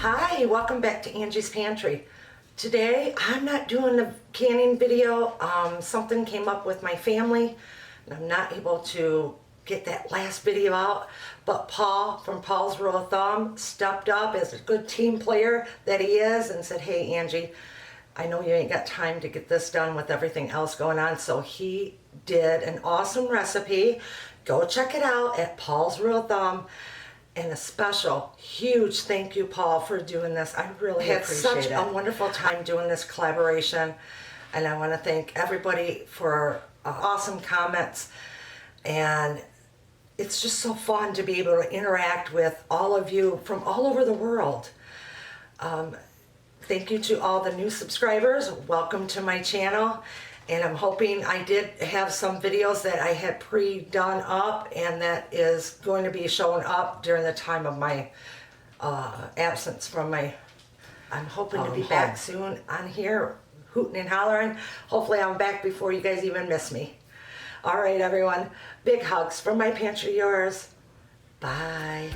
Hi, welcome back to Angie's Pantry. Today I'm not doing a canning video. Something came up with my family and I'm not able to get that last video out, but Paul from Paul's Rule of Thumb stepped up as a good team player that he is and said, hey Angie, I know you ain't got time to get this done with everything else going on, so he did an awesome recipe. Go check it out at Paul's Rule of Thumb. And a special, huge thank you, Paul, for doing this. I really had such a wonderful time doing this collaboration. And I want to thank everybody for awesome comments. And it's just so fun to be able to interact with all of you from all over the world. Thank you to all the new subscribers. Welcome to my channel. And I'm hoping I did have some videos that I had pre-done up and that is going to be showing up during the time of my absence from my, I'm hoping to be back soon on here, hooting and hollering. Hopefully I'm back before you guys even miss me. All right, everyone. Big hugs from my pantry, yours. Bye.